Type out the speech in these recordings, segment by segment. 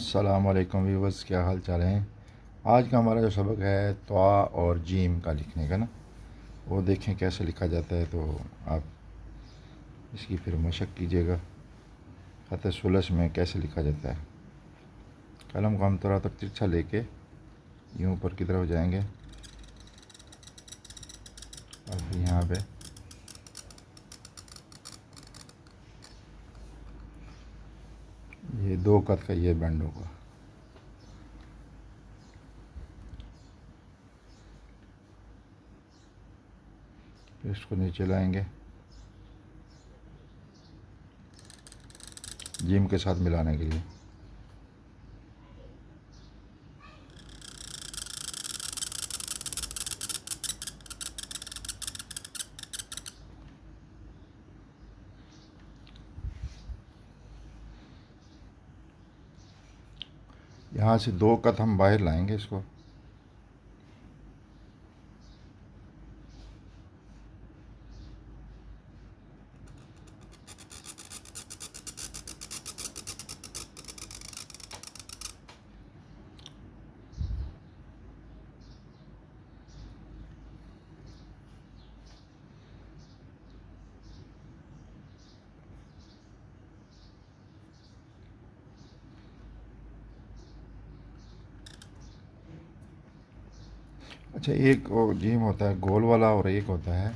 अस्सलामुअलैकुम व्यूअर्स, क्या हाल चाल हैं। आज का हमारा जो सबक है तवा और जीम का लिखने का ना, वो देखें कैसे लिखा जाता है। तो आप इसकी फिर मशक कीजिएगा ख़त सुलस में कैसे लिखा जाता है। कलम को हम थोड़ा तक तिरछा लेके यूँ ऊपर की तरफ जाएंगे और फिर यहाँ पे ये 2 कत का ये बैंड होगा। फिर इसको नीचे लाएंगे जिम के साथ मिलाने के लिए। यहाँ से 2 कत हम बाहर लाएंगे इसको। अच्छा, एक वो जिम होता है गोल वाला और एक होता है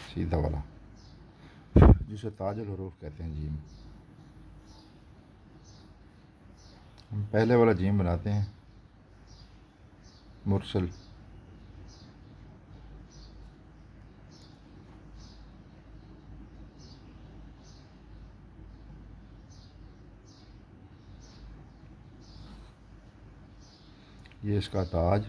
सीधा वाला, जिसे ताजुल हरूफ कहते हैं जिम। हम पहले वाला जिम बनाते हैं मुरसल। ये इसका ताज,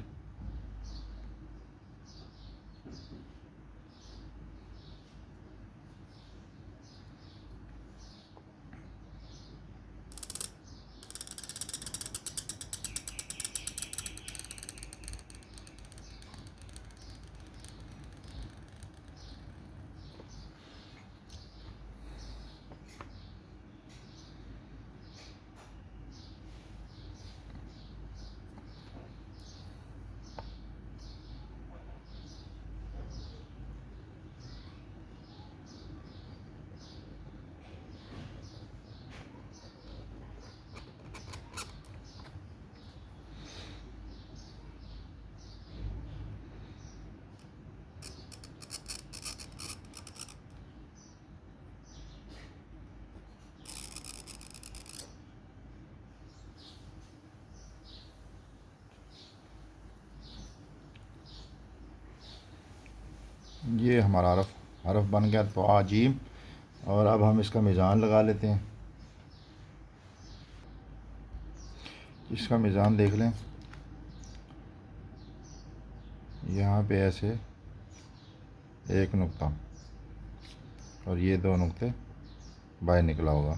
ये हमारा हरफ बन गया तो आजीम। और अब हम इसका मीज़ान लगा लेते हैं। इसका मीज़ान देख लें, यहाँ पे ऐसे एक नुक्ता और ये 2 नुक्ते बाहर निकला होगा,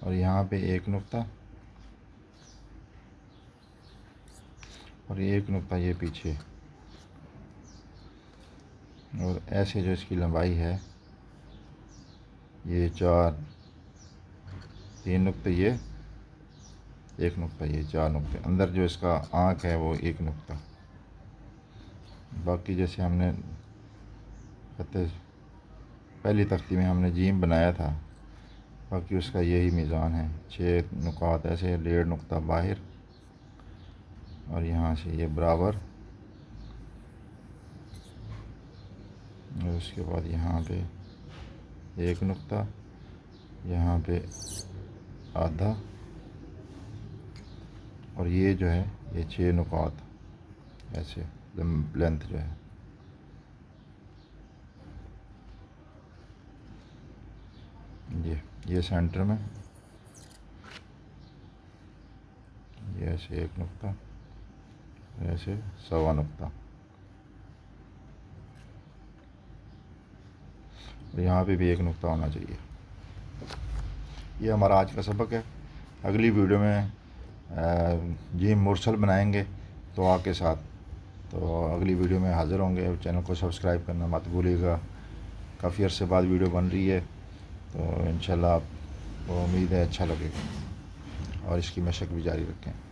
और यहाँ पे एक नुक्ता और ये एक नुक्ता ये पीछे, और ऐसे जो इसकी लंबाई है ये 3 नुक्ते, ये एक नुक्ता, ये 4 नुक्ते। अंदर जो इसका आँख है वो एक नुक्ता। बाकी जैसे हमने पहली तख्ती में हमने जीम बनाया था, बाकी उसका यही मीज़ान है। 6 नुकात ऐसे, 1.5 नुक्ता बाहर, और यहाँ से ये बराबर, और उसके बाद यहाँ पे एक नुक्ता, यहाँ पे आधा, और ये जो है ये 6 नुकात ऐसे लेंथ जो है। ये सेंटर में ये ऐसे एक नुक्ता, ऐसे 1.25 नुक्ता, और यहाँ पे भी एक नुक्ता होना चाहिए। ये हमारा आज का सबक है। अगली वीडियो में जिम मुरसल बनाएंगे दुआ के साथ। तो अगली वीडियो में हाज़िर होंगे। चैनल को सब्सक्राइब करना मत भूलिएगा। काफ़ी अर्से बाद वीडियो बन रही है, तो इंशाल्लाह आपको उम्मीद है अच्छा लगेगा। और इसकी मशक भी जारी रखें।